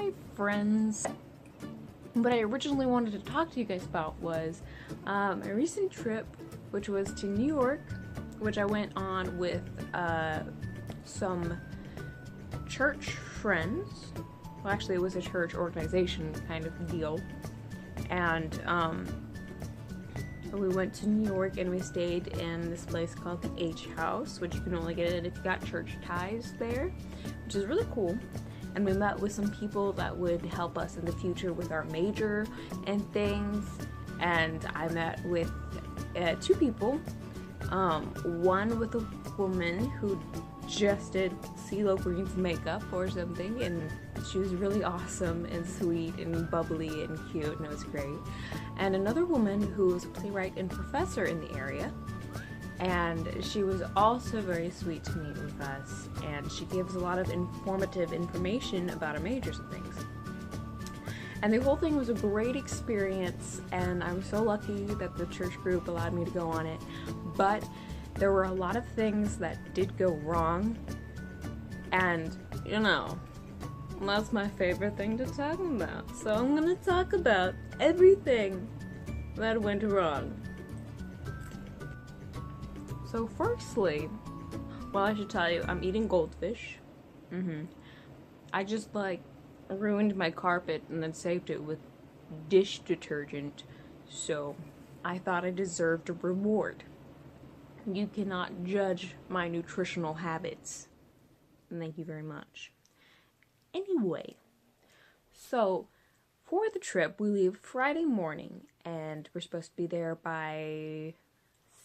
my friends, what I originally wanted to talk to you guys about was a recent trip, which was to New York, which I went on with some church friends. Well, actually, it was a church organization kind of deal. And we went to New York and we stayed in this place called the H House, which you can only get in if you got church ties there, which is really cool. And we met with some people that would help us in the future with our major and things. And I met with two people. One with a woman who just did CeeLo Green's makeup or something, and she was really awesome and sweet and bubbly and cute, and it was great. And another woman who was a playwright and professor in the area, and she was also very sweet to meet with us, and she gave us a lot of informative information about our majors and things. And the whole thing was a great experience, and I was so lucky that the church group allowed me to go on it. But there were a lot of things that did go wrong, and you know, that's my favorite thing to talk about. So I'm gonna talk about everything that went wrong. So firstly, well, I should tell you, I'm eating goldfish. I just ruined my carpet and then saved it with dish detergent, so I thought I deserved a reward. You cannot judge my nutritional habits. Thank you very much. Anyway, so for the trip, we leave Friday morning, and we're supposed to be there by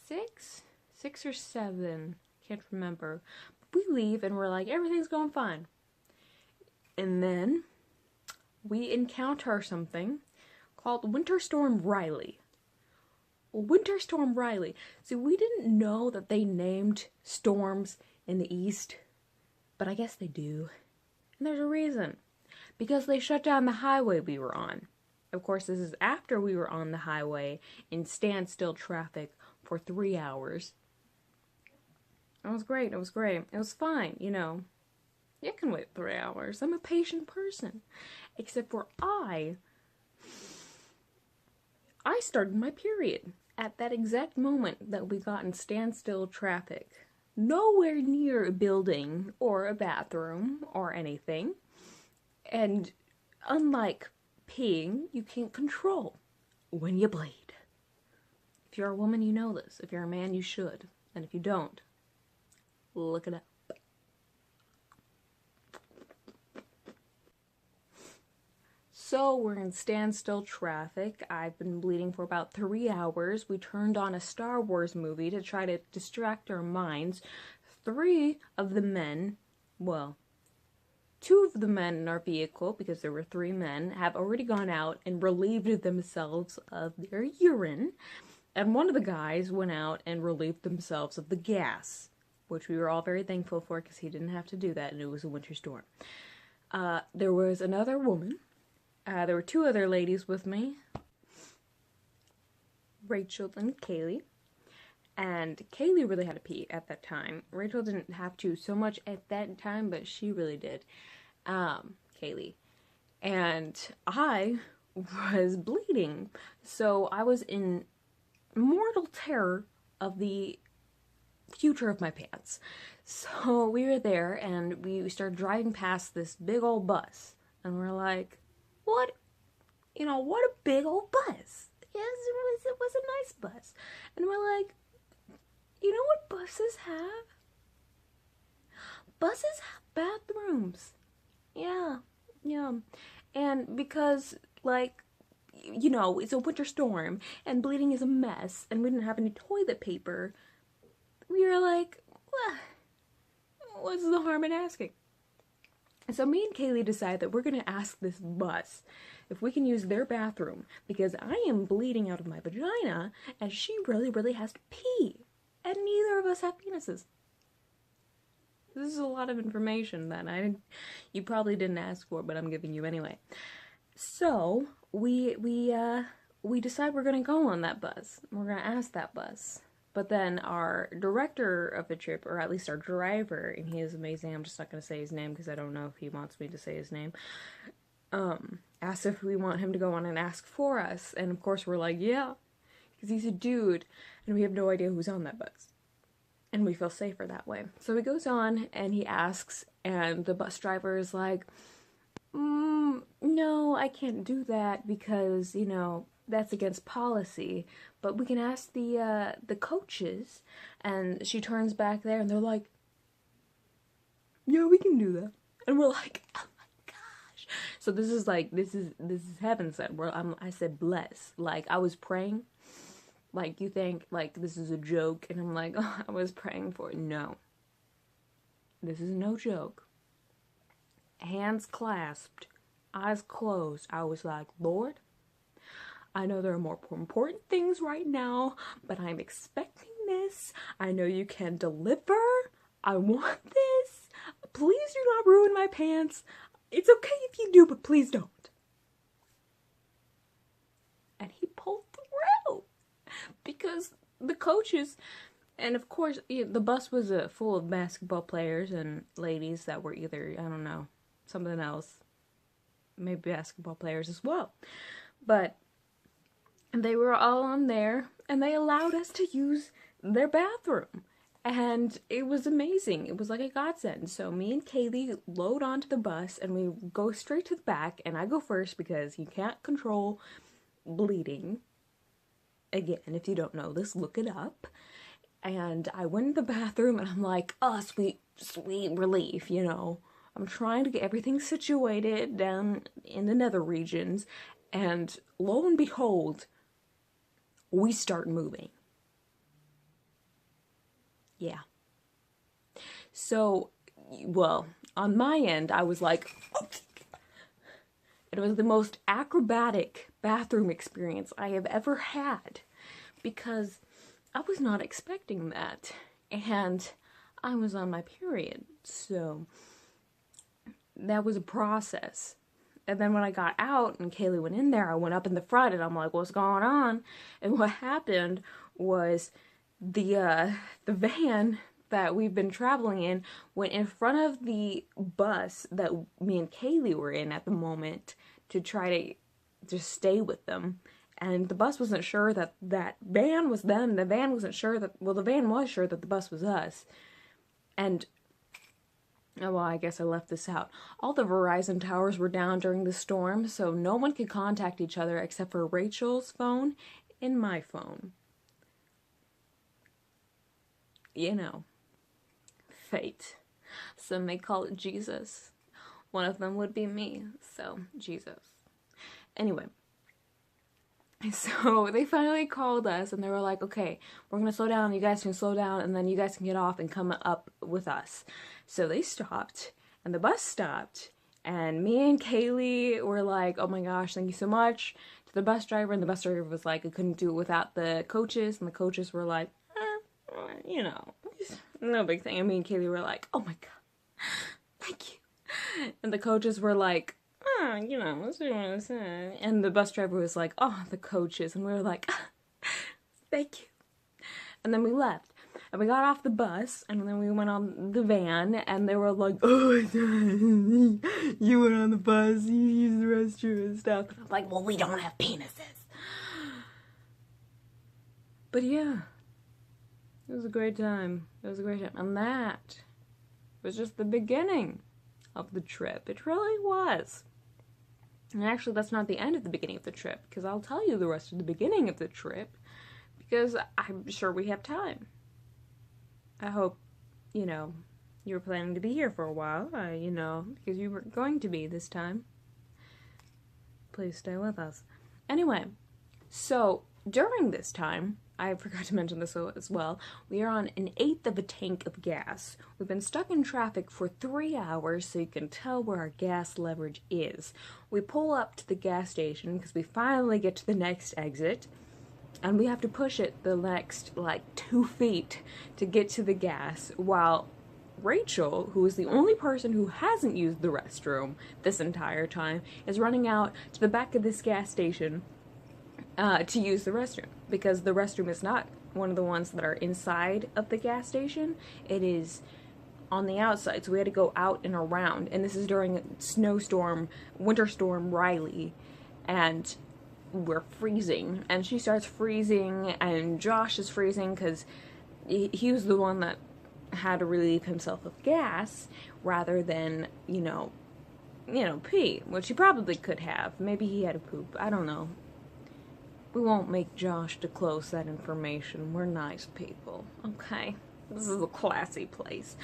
6 or 7, can't remember. But we leave and we're like, everything's going fine. And then we encounter something called Winter Storm Riley. Winter Storm Riley. See, we didn't know that they named storms in the East, but I guess they do. And there's a reason. Because they shut down the highway we were on. Of course, this is after we were on the highway in standstill traffic for 3 hours. It was great, it was great. It was fine, you know. You can wait 3 hours. I'm a patient person. Except for I started my period at that exact moment that we got in standstill traffic. Nowhere near a building or a bathroom or anything. And unlike peeing, you can't control when you bleed. If you're a woman, you know this. If you're a man, you should. And if you don't, look it up. So we're in standstill traffic. I've been bleeding for about 3 hours. We turned on a Star Wars movie to try to distract our minds. 3 of the men, well, 2 of the men in our vehicle, because there were 3 men, have already gone out and relieved themselves of their urine. And one of the guys went out and relieved themselves of the gas, which we were all very thankful for because he didn't have to do that and it was a winter storm. There was another woman. There were 2 other ladies with me, Rachel and Kaylee. And Kaylee really had to pee at that time. Rachel didn't have to so much at that time, but she really did. Kaylee. And I was bleeding. So I was in mortal terror of the future of my pants. So we were there and we started driving past this big old bus. And we're like, what a big old bus. Yes, it was a nice bus. And we're like, you know what buses have? Buses have bathrooms. Yeah. And because, it's a winter storm, and bleeding is a mess, and we didn't have any toilet paper, we were like, well, what's the harm in asking? So me and Kaylee decide that we're going to ask this bus if we can use their bathroom, because I am bleeding out of my vagina, and she really, really has to pee. And neither of us have penises. This is a lot of information that you probably didn't ask for, but I'm giving you anyway. So we decide we're gonna go on that bus. We're gonna ask that bus. But then our director of the trip, or at least our driver, and he is amazing. I'm just not gonna say his name because I don't know if he wants me to say his name. asked if we want him to go on and ask for us. And of course we're like, yeah, because he's a dude and we have no idea who's on that bus. And we feel safer that way. So he goes on and he asks, and the bus driver is like, no, I can't do that because, you know, that's against policy. But we can ask the coaches. And she turns back there and they're like, yeah, we can do that. And we're like, oh my gosh. So this is heaven sent. I said bless. Like, I was praying. Like, you think, like, this is a joke. And I'm like, oh, I was praying for it. No. This is no joke. Hands clasped. Eyes closed. I was like, Lord, I know there are more important things right now, but I'm expecting this. I know you can deliver. I want this. Please do not ruin my pants. It's okay if you do, but please don't. And he pulled through. Because the coaches, and of course, the bus was full of basketball players and ladies that were either, I don't know, something else. Maybe basketball players as well. But they were all on there, and they allowed us to use their bathroom. And it was amazing. It was like a godsend. So me and Kaylee load onto the bus, and we go straight to the back, and I go first because you can't control bleeding. Again, if you don't know this, look it up. And I went in the bathroom, and I'm like, oh, sweet, sweet relief, you know. I'm trying to get everything situated down in the nether regions, and lo and behold, we start moving. Yeah. So, well, on my end, I was like, it was the most acrobatic bathroom experience I have ever had, because I was not expecting that, and I was on my period, so that was a process. And then when I got out and Kaylee went in there, I went up in the front and I'm like, what's going on? And what happened was the van that we've been traveling in went in front of the bus that me and Kaylee were in at the moment to try to just stay with them. And the bus wasn't sure that that van was them. The van wasn't sure that, well, the van was sure that the bus was us. And, oh, well, I guess I left this out. All the Verizon towers were down during the storm, so no one could contact each other except for Rachel's phone and my phone. You know, fate. Some may call it Jesus. One of them would be me, so Jesus. Anyway, so they finally called us and they were like, okay, we're gonna slow down, you guys can slow down, and then you guys can get off and come up with us. So they stopped, and the bus stopped, and me and Kaylee were like, oh my gosh, thank you so much, to the bus driver, and the bus driver was like, I couldn't do it without the coaches, and the coaches were like, you know, no big thing. And me and Kaylee were like, oh my god, thank you. And the coaches were like, you know, what's what I say? And the bus driver was like, oh, the coaches. And we were like, thank you. And then we left. And we got off the bus, and then we went on the van, and they were like, oh, you went on the bus, you used the restroom and stuff. And I was like, well, we don't have penises. But yeah, it was a great time. It was a great time. And that was just the beginning of the trip. It really was. And actually, that's not the end of the beginning of the trip, because I'll tell you the rest of the beginning of the trip, because I'm sure we have time. I hope, you know, you were planning to be here for a while, you know, because you were going to be this time. Please stay with us. Anyway, so during this time, I forgot to mention this as well, we are on 1/8 of a tank of gas. We've been stuck in traffic for 3 hours, so you can tell where our gas leverage is. We pull up to the gas station because we finally get to the next exit, and we have to push it the next, 2 feet to get to the gas, while Rachel, who is the only person who hasn't used the restroom this entire time, is running out to the back of this gas station to use the restroom, because the restroom is not one of the ones that are inside of the gas station. It is on the outside, so we had to go out and around. And this is during a snowstorm, winter storm Riley, and we're freezing. And she starts freezing, and Josh is freezing because he was the one that had to relieve himself of gas rather than, pee, which he probably could have. Maybe he had to poop. I don't know. We won't make Josh disclose that information. We're nice people. Okay? This is a classy place.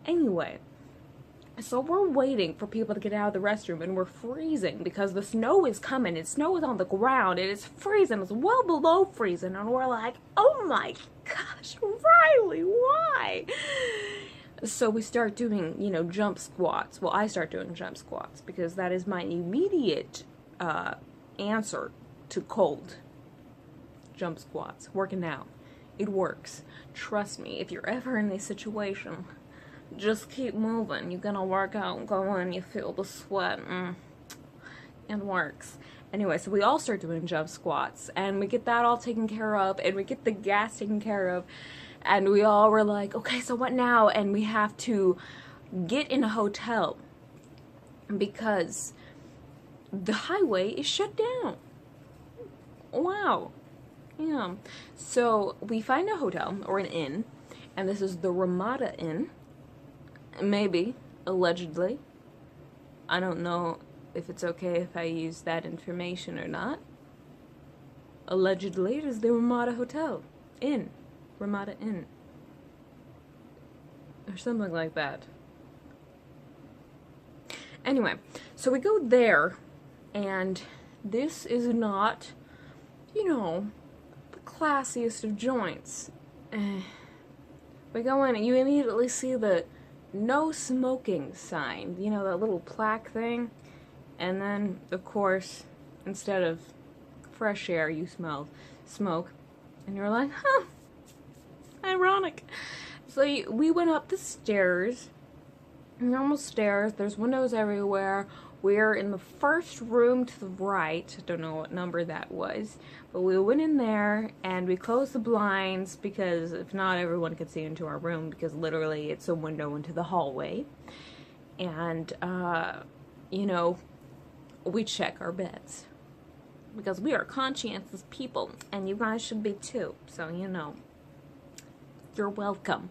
Anyway, so we're waiting for people to get out of the restroom, and we're freezing because the snow is coming. And snow is on the ground. It is freezing. It's well below freezing. And we're like, oh my gosh, Riley, why? So we start doing, jump squats. Well, I start doing jump squats because that is my immediate answer to cold. Jump squats. Working out. It works. Trust me, if you're ever in this situation, just keep moving. You're gonna work out and go in, you feel the sweat. It works. Anyway, so we all start doing jump squats, and we get that all taken care of, and we get the gas taken care of, and we all were like, okay, so what now? And we have to get in a hotel because the highway is shut down. Wow. Yeah. So we find a hotel, or an inn, and this is the Ramada Inn. Maybe, allegedly. I don't know if it's okay if I use that information or not. Allegedly, it is the Ramada Hotel. Inn. Ramada Inn. Or something like that. Anyway, so we go there, and this is not, the classiest of joints. We go in, and you immediately see the no smoking sign, that little plaque thing, and then, of course, instead of fresh air, you smell smoke, and you're like, huh, ironic. So we went up the stairs, normal stairs, there's windows everywhere. We're in the first room to the right. I don't know what number that was, but we went in there and we closed the blinds because if not, everyone could see into our room because literally it's a window into the hallway. And, we check our beds because we are conscientious people and you guys should be too. So, you're welcome.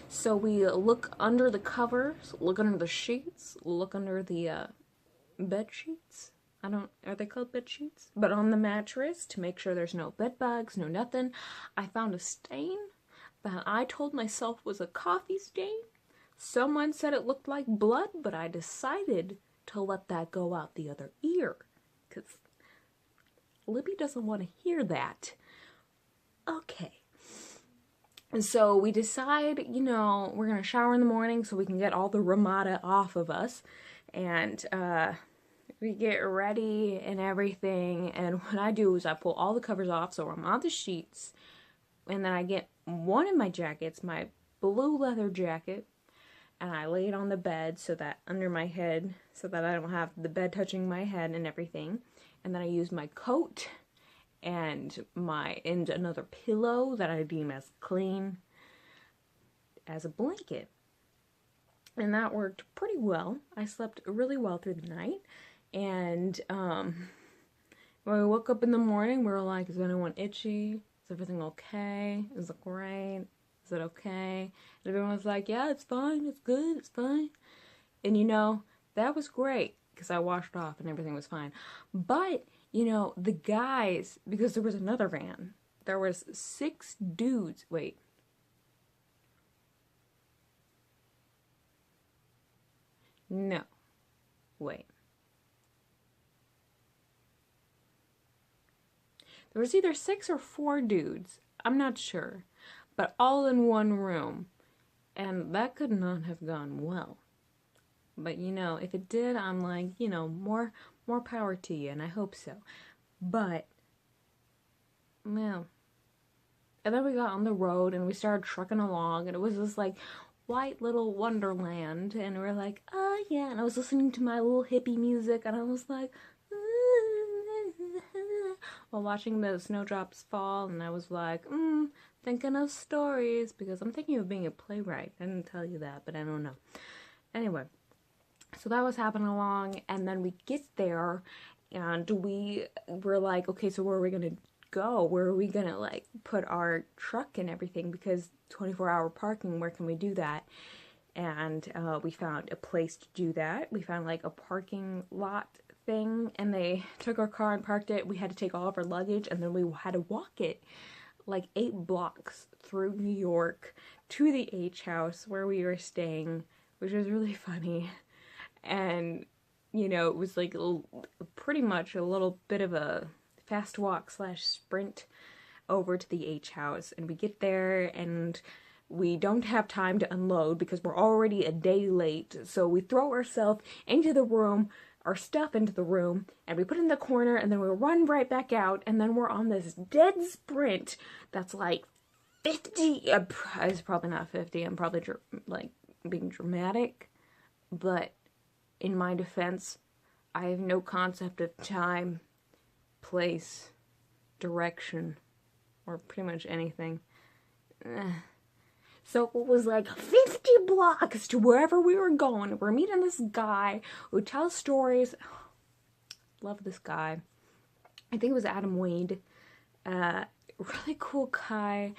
So we look under the covers, look under the sheets, look under the, bed sheets. Are they called bed sheets? But on the mattress to make sure there's no bed bugs, no nothing. I found a stain that I told myself was a coffee stain. Someone said it looked like blood, but I decided to let that go out the other ear because Libby doesn't want to hear that. Okay. And so we decide, we're going to shower in the morning so we can get all the Ramada off of us. And we get ready and everything, and what I do is I pull all the covers off so I'm on the sheets, and then I get one of my jackets, my blue leather jacket, and I lay it on the bed so that under my head, so that I don't have the bed touching my head and everything, and then I use my coat and another pillow that I deem as clean as a blanket. And that worked pretty well. I slept really well through the night. And when we woke up in the morning, we were like, is anyone itchy? Is everything okay? Is it great? Is it okay? And everyone was like, yeah, it's fine. It's good. It's fine. And that was great because I washed off and everything was fine. But, the guys, because there was another van, there was 6 dudes. Wait. No. Wait. There was either 6 or 4 dudes. I'm not sure. But all in one room. And that could not have gone well. But, if it did, I'm like, more power to you. And I hope so. But, well. And then we got on the road and we started trucking along. And it was this, white little wonderland, and we're like, oh yeah, and I was listening to my little hippie music, and I was like, while watching the snowdrops fall, and I was like, thinking of stories because I'm thinking of being a playwright. I didn't tell you that, but I don't know. Anyway, so that was happening along, and then we get there, and we were like, okay, so where are we gonna go? Where are we gonna like put our truck and everything? Because 24-hour parking, where can we do that? And we found a place to do that. We found like a parking lot thing, and they took our car and parked it. We had to take all of our luggage, and then we had to walk it like 8 blocks through New York to the H house where we were staying, which was really funny. And, you know, it was like pretty much a little bit of a fast walk / sprint over to the H house. And we get there, and we don't have time to unload because we're already a day late. So we throw ourselves into the room, our stuff into the room, and we put it in the corner, and then we run right back out, and then we're on this dead sprint that's like 50, it's probably not 50, I'm probably like being dramatic, but in my defense, I have no concept of time, place, direction, or pretty much anything. So it was like 50 blocks to wherever we were going. We're meeting this guy who tells stories. Love this guy. I think it was Adam Wade. Really cool guy.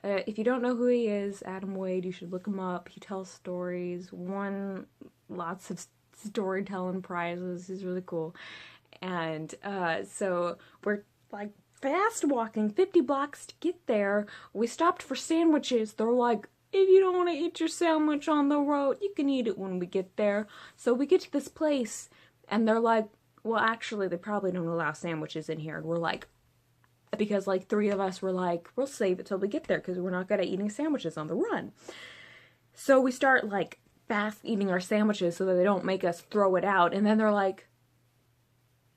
If you don't know who he is, Adam Wade, you should look him up. He tells stories, won lots of storytelling prizes. He's really cool. And so we're like fast walking 50 blocks to get there. We stopped for sandwiches. They're like, if you don't want to eat your sandwich on the road, you can eat it when we get there. So we get to this place, and they're like, well, actually, they probably don't allow sandwiches in here. And we're like, because like 3 of us were like, we'll save it till we get there because we're not good at eating sandwiches on the run. So we start like fast eating our sandwiches so that they don't make us throw it out. And then they're like,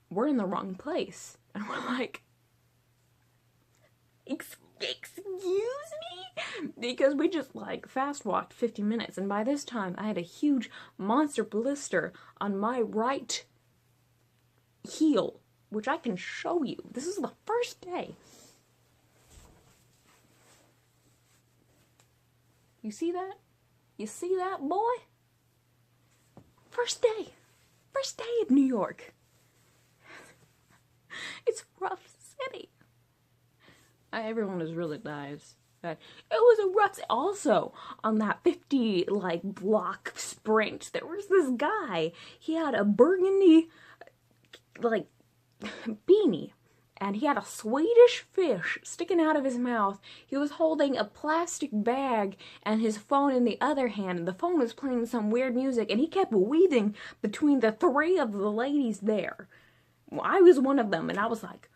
we're in the wrong place. And we're like, excuse me? Because we just like fast walked 50 minutes. And by this time I had a huge monster blister on my right heel, which I can show you. This is the first day. You see that? You see that, boy? First day. First day of New York. It's a rough city. Everyone was really nice. But it was a rough. Also, on that 50 like block sprint, there was this guy. He had a burgundy like beanie, and he had a Swedish fish sticking out of his mouth. He was holding a plastic bag and his phone in the other hand, and the phone was playing some weird music, and he kept weaving between the 3 of the ladies there. Well, I was one of them, and I was like,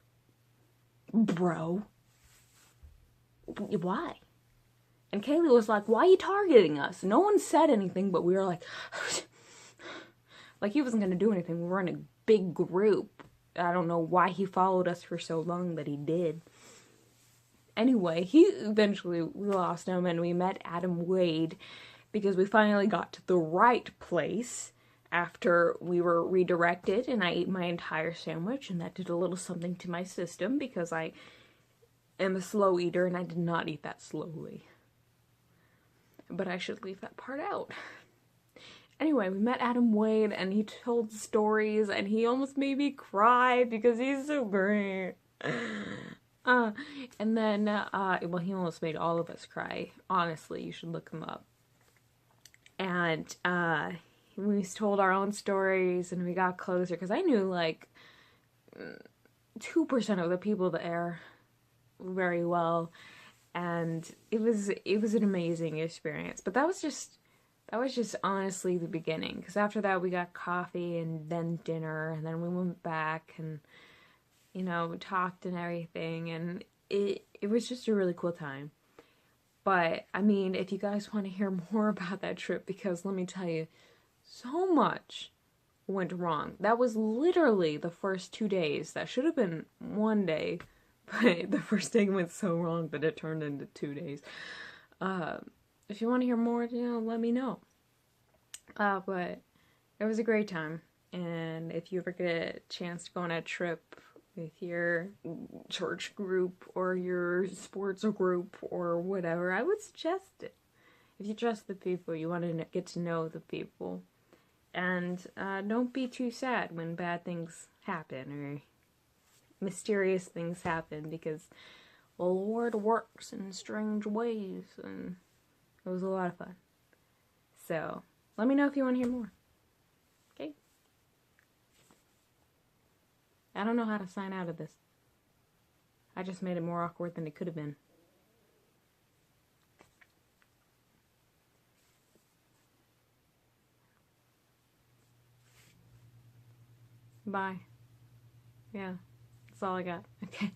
bro, why? And Kaylee was like, why are you targeting us? No one said anything, but we were like, like he wasn't going to do anything. We were in a big group. I don't know why he followed us for so long, but he did. Anyway, we lost him, and we met Adam Wade because we finally got to the right place after we were redirected, and I ate my entire sandwich, and that did a little something to my system because I am a slow eater, and I did not eat that slowly. But I should leave that part out. Anyway, we met Adam Wade, and he told stories, and he almost made me cry because he's so great. And then, well, he almost made all of us cry. Honestly, you should look him up. And, we told our own stories, and we got closer, because I knew, like, 2% of the people there very well, and it was an amazing experience. But that was just honestly the beginning, because after that we got coffee and then dinner, and then we went back and, you know, talked and everything, and it was just a really cool time. But I mean, if you guys want to hear more about that trip, because let me tell you, so much went wrong. That was literally the first 2 days. That should have been 1 day, but the first day went so wrong that it turned into 2 days. If you want to hear more, you know, let me know. But it was a great time, and if you ever get a chance to go on a trip, with your church group or your sports group or whatever, I would suggest it. If you trust the people, you want to get to know the people. And don't be too sad when bad things happen or mysterious things happen, because the Lord works in strange ways, and it was a lot of fun. So, let me know if you want to hear more. Okay? I don't know how to sign out of this. I just made it more awkward than it could have been. Bye. Yeah, that's all I got. Okay.